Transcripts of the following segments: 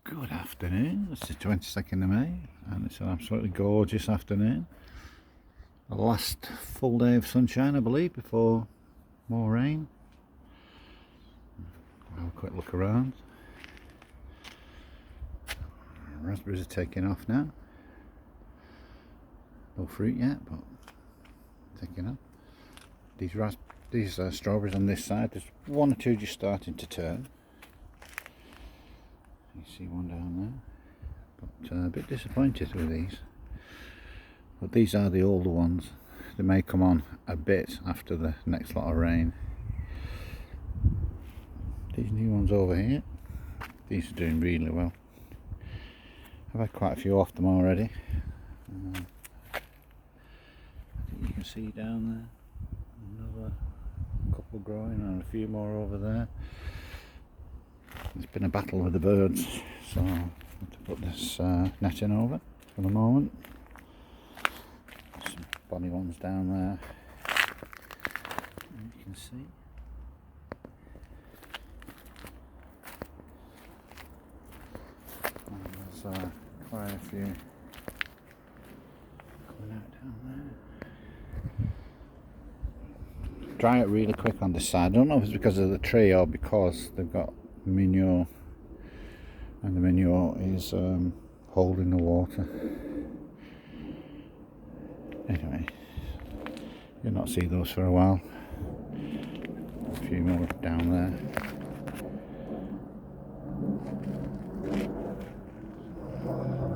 Good afternoon, it's the 22nd of May and it's an absolutely gorgeous afternoon. The last full day of sunshine, I believe, before more rain. Have a quick look around. Raspberries are taking off now. No fruit yet, but taking off. These strawberries on this side, there's one or two just starting to turn. You see one down there, but a bit disappointed with these. But these are the older ones. They may come on a bit after the next lot of rain. These new ones over here, these are doing really well. I've had quite a few off them already. I think you can see down there another couple growing and a few more over there. It's been a battle with the birds, so I have to put this netting over for the moment. Some bonny ones down there, you can see. And there's quite a few coming out down there. Dry it really quick on this side. I don't know if it's because of the tree or because they've got manure, and the manure is holding the water. Anyway, you'll not see those for a while. A few more down there.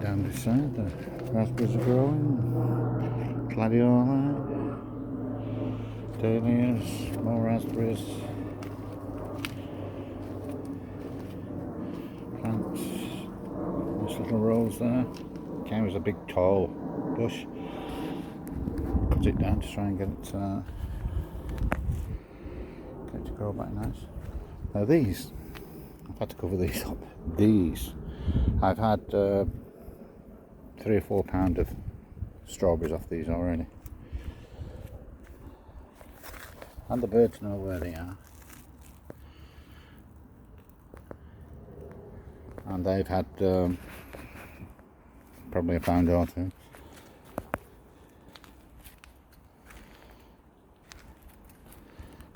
Down this side, the raspberries are growing. Gladioli, dahlias, more raspberries. Plants, nice little rows there. Came as a big tall bush. Cut it down to try and get it to grow back nice. Now these, I've had to cover these up. These, I've had 3 or 4 pounds of strawberries off these already. And the birds know where they are. And they've had probably a pound or two.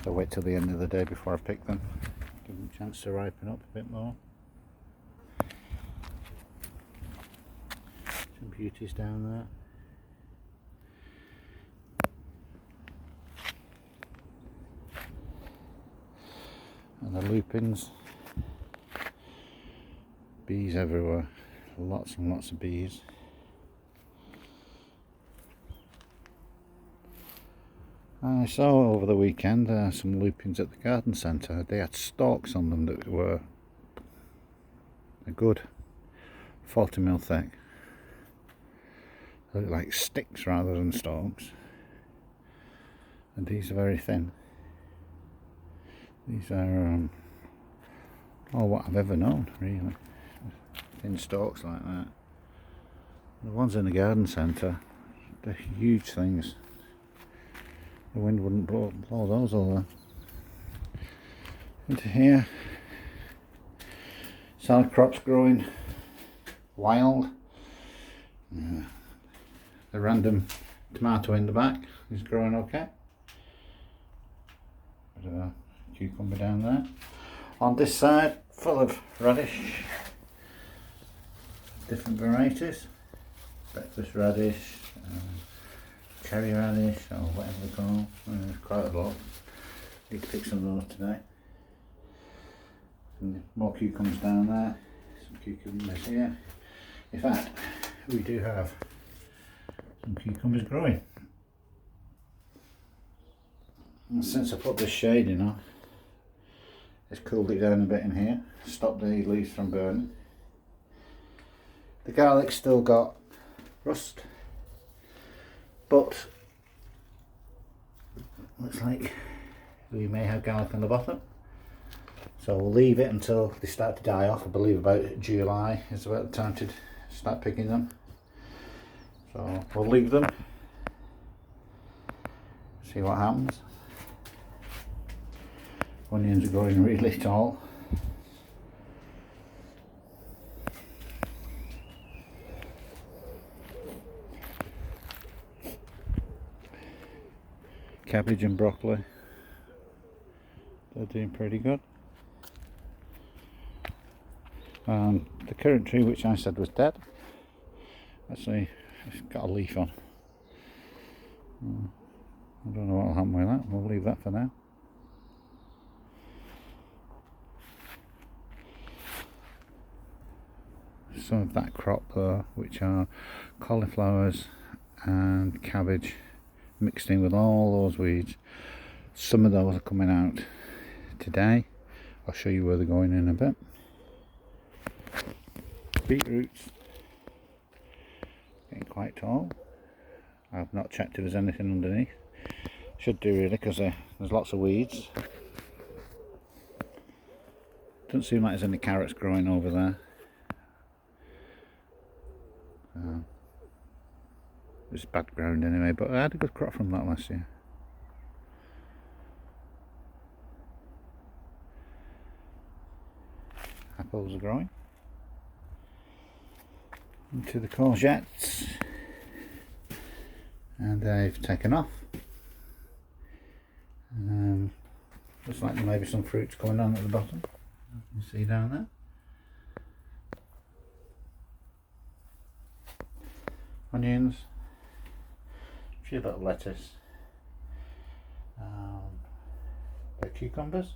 So wait till the end of the day before I pick them. Give them a chance to ripen up a bit more. Some beauties down there. And the lupins. Bees everywhere, lots and lots of bees. I saw over the weekend some lupins at the garden centre. They had stalks on them that were a good 40mm thick. They look like sticks rather than stalks. And these are very thin. These are all what I've ever known, really. Thin stalks like that. The ones in the garden centre, they're huge things. The wind wouldn't blow those over. Into here, salad crops growing wild. The random tomato in the back is growing okay. Bit of a cucumber down there. On this side, full of radish. Different varieties, breakfast radish, cherry radish, or whatever they call them. Quite a lot. Need to pick some of those today. And more cucumbers down there, some cucumbers here. In fact, we do have some cucumbers growing. And since I put this shading on, it's cooled it down a bit in here, stopped the leaves from burning. The garlic's still got rust, but looks like we may have garlic on the bottom. So we'll leave it until they start to die off. I believe about July is about the time to start picking them. So we'll leave them, see what happens. Onions are growing really tall. cabbage and broccoli. They're doing pretty good. The currant tree, which I said was dead, actually it's got a leaf on. I don't know what will happen with that. We'll leave that for now. Some of that crop though, which are cauliflowers and cabbage mixed in with all those weeds. Some of those are coming out today. I'll show you where they're going in a bit. Beetroots getting quite tall. I've not checked if there's anything underneath. Should do really, because there's lots of weeds. Doesn't seem like there's any carrots growing over there. It's bad ground anyway, but I had a good crop from that last year. Apples are growing. Into the courgettes, and they've taken off. Looks like there may be some fruits coming on at the bottom. You see down there. Onions, a few little lettuce, the cucumbers,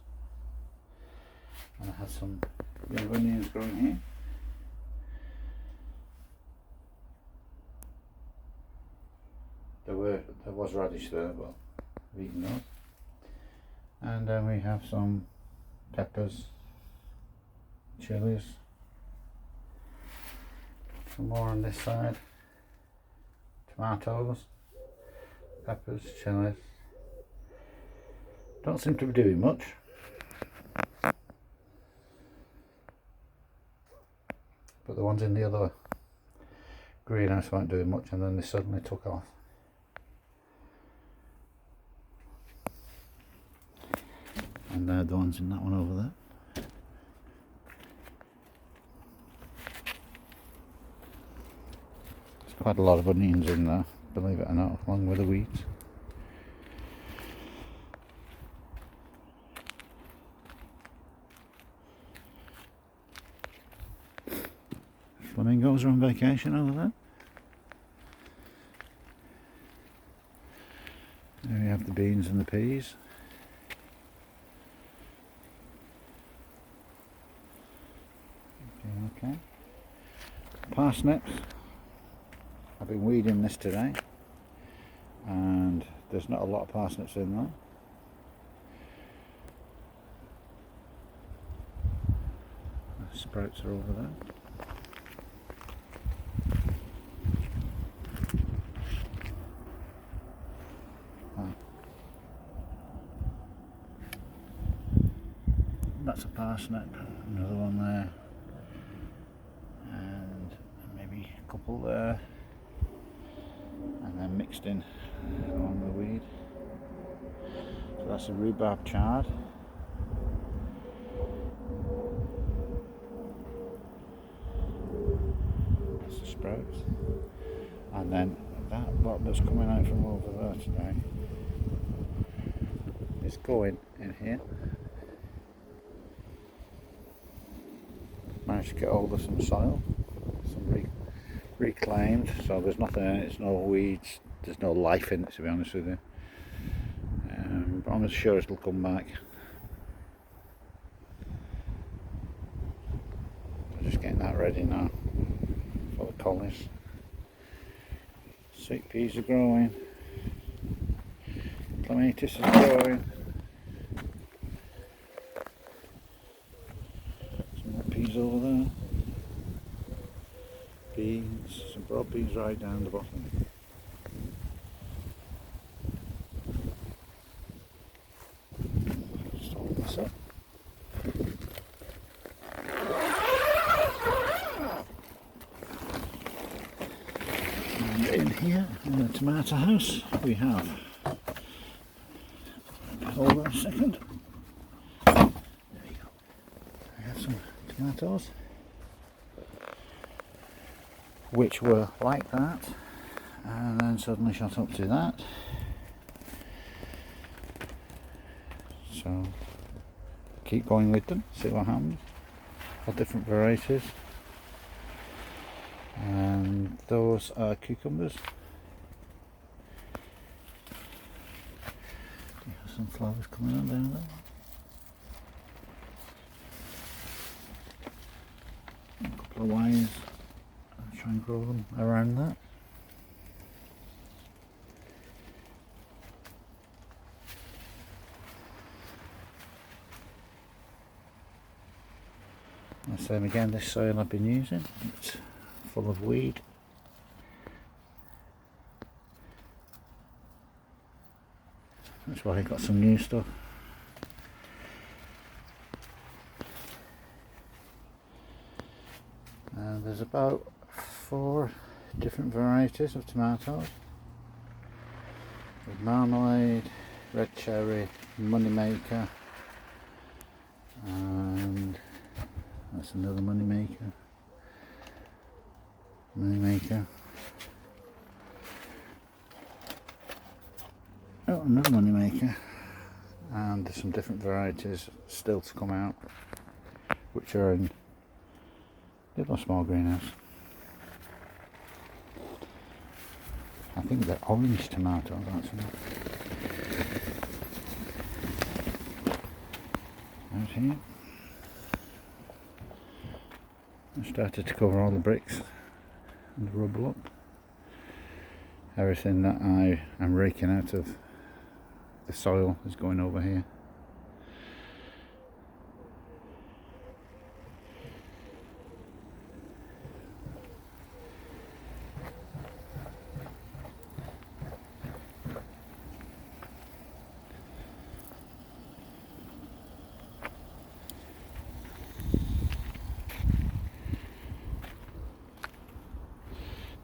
and I had some young onions growing here. There was radish there, but I've eaten those. And then we have some peppers, chilies, some more on this side. Tomatoes, peppers, chilies. Don't seem to be doing much. But the ones in the other greenhouse weren't doing much, and then they suddenly took off. And they're the ones in that one over there. There's quite a lot of onions in there, believe it or not, along with the weeds. Flamingos are on vacation over there. There we have the beans and the peas. Okay. Parsnips. I've been weeding this today, and there's not a lot of parsnips in there. The sprouts are over there. That's a parsnip, another one there, and maybe a couple there, and then mixed in along the weed. So that's a rhubarb chard. That's the sprouts, and then that lot that's coming out from over there today is going in here. Managed to get hold of some soil, some reclaimed, so there's nothing in it, there's no weeds, there's no life in it, to be honest with you. But I'm sure it'll come back. I'm just getting that ready now for the collies. Sweet peas are growing, clematis is growing. Peas over there, beans, some broad beans right down the bottom. Just hold this up. And in here, in the tomato house, we have, hold on a second. Tomatoes, which were like that and then suddenly shot up to that. so keep going with them, see what happens. All different varieties. And those are cucumbers. Some flowers coming on down there. A couple of wires. I'll try and grow them around that. The same again, this soil I've been using, it's full of weed. That's why I got some new stuff. And there's about 4 different varieties of tomatoes. With marmalade, red cherry, moneymaker, and that's another moneymaker. Oh, another moneymaker. And there's some different varieties still to come out, which are in little small greenhouse. I think they're orange tomatoes actually. Out here. I started to cover all the bricks and the rubble up. Everything that I am raking out of the soil is going over here.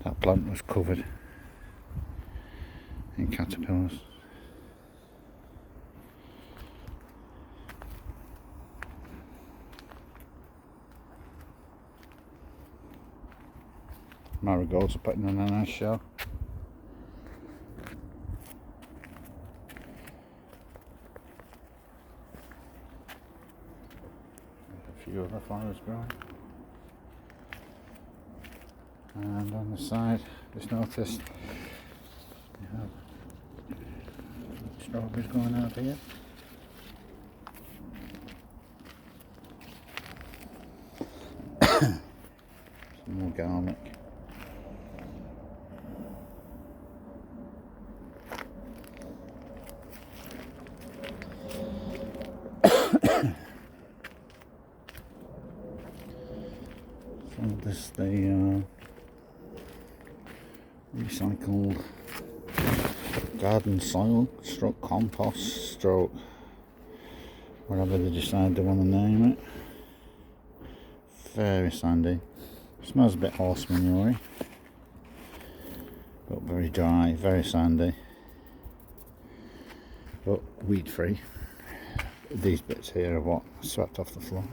That plant was covered in caterpillars. Marigolds are putting on a nice show. A few other flowers growing. And on the side, just noticed you have strawberries going out here. Some more garlic. So this is the recycled garden soil, stroke compost, stroke whatever they decide they want to name it. Very sandy. Smells a bit horse manure, but very dry, very sandy, but weed free. These bits here are what swept off the floor.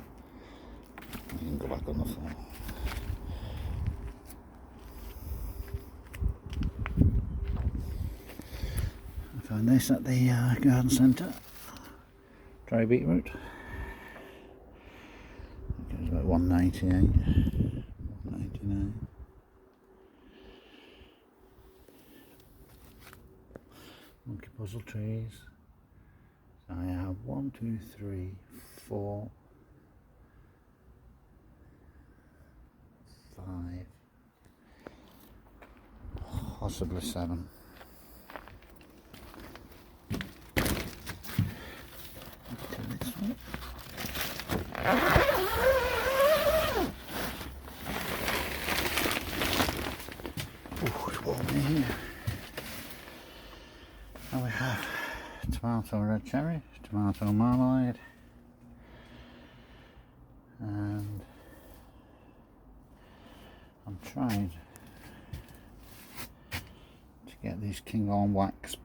You can go back on the floor. I found this at the garden centre. Dry beetroot. It was about $1.98, $1.99. Monkey puzzle trees. So I have 1, 2, 3, 4, 5, possibly 7. This one. Oh, it's warm in here. And we have tomato red cherry, tomato marmalade, and I'm trying to get these king on wax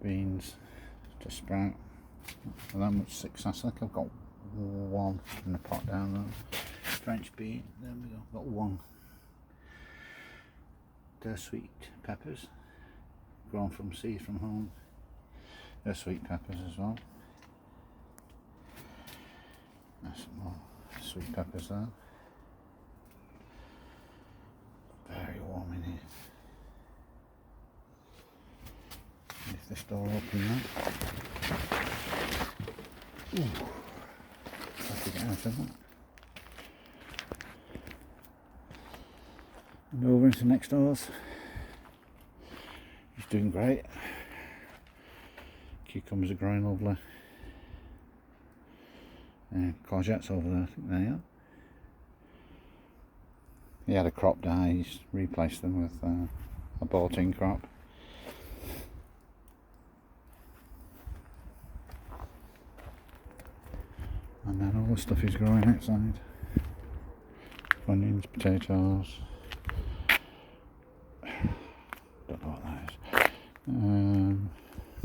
beans to sprout. Not for that much success. I think I've got one in the pot down there. French bean, there we go, got one. They're sweet peppers, grown from seed from home. They're sweet peppers as well. There's some more sweet peppers there. Very warm in here. Leave this door open now. Ooh. Have to get out of that. And over into next doors. He's doing great. Cucumbers are growing lovely. Courgettes over there, I think they are. He had a crop die, he's replaced them with a bought-in crop. And then all the stuff is growing outside. Onions, potatoes. Don't know what that is.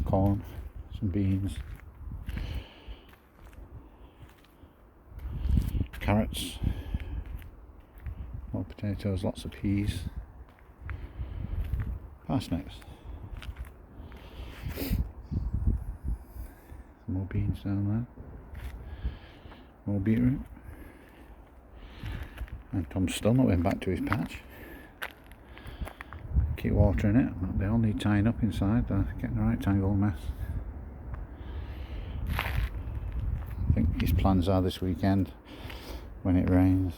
Corn, some beans. Carrots. More potatoes, lots of peas. Parsnips. More beans down there. More beetroot. And Tom's still not went back to his patch. Keep watering it. They all need tying up inside. They're getting the right tangle mess. I think his plans are this weekend when it rains.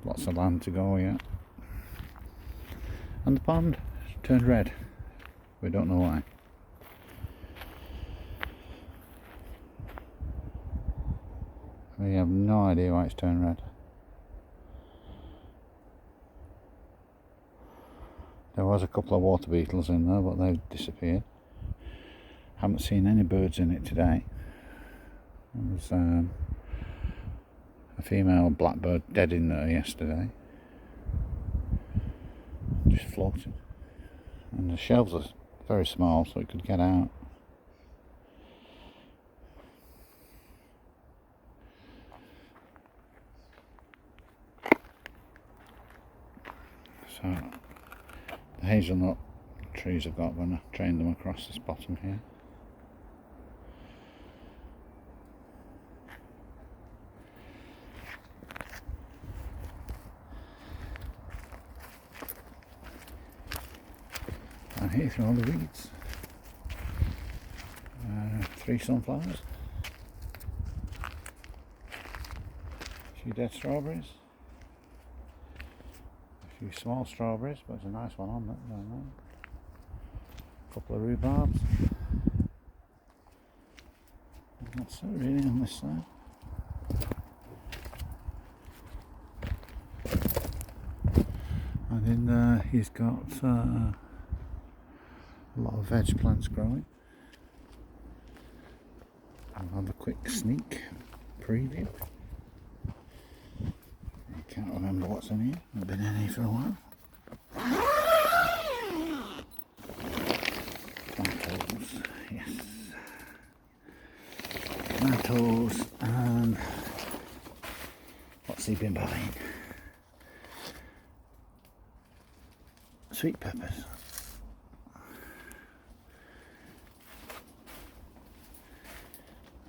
Lots of land to go yet. And the pond turned red. We don't know why. We have no idea why it's turned red. There was a couple of water beetles in there, but they've disappeared. Haven't seen any birds in it today. There was a female blackbird dead in there yesterday. Just floating. And the shelves are very small, so it could get out. So the hazelnut trees I've got, I'm going to train them across this bottom here. And here through all the weeds. 3 sunflowers. A few dead strawberries. A few small strawberries, but there's a nice one on that down there. A couple of rhubarbs. And that's it really on this side. And in there he's got a lot of veg plants growing. I'll have a quick sneak preview. I can't remember what's in here. I've been in here for a while. Tomatoes, yes. Tomatoes and what's he been buying? Sweet peppers.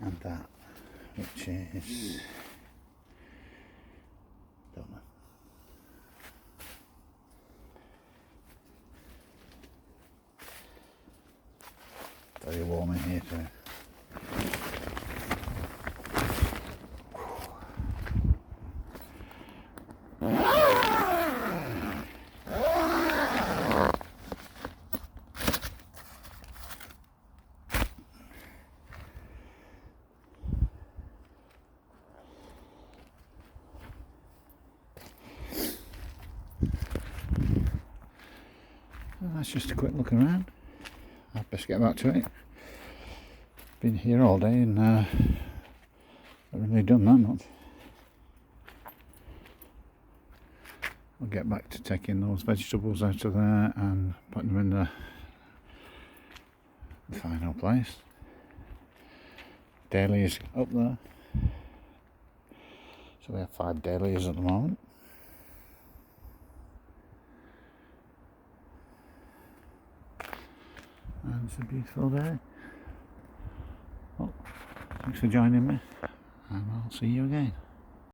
And that, which is, don't know. Very warm in here too. That's just a quick look around. I'd best get back to it. Been here all day and not really done that much. I'll get back to taking those vegetables out of there and putting them in the final place. Dahlias up there. So we have 5 dahlias at the moment. And it's a beautiful day. Oh, Thanks for joining me, and I'll see you again.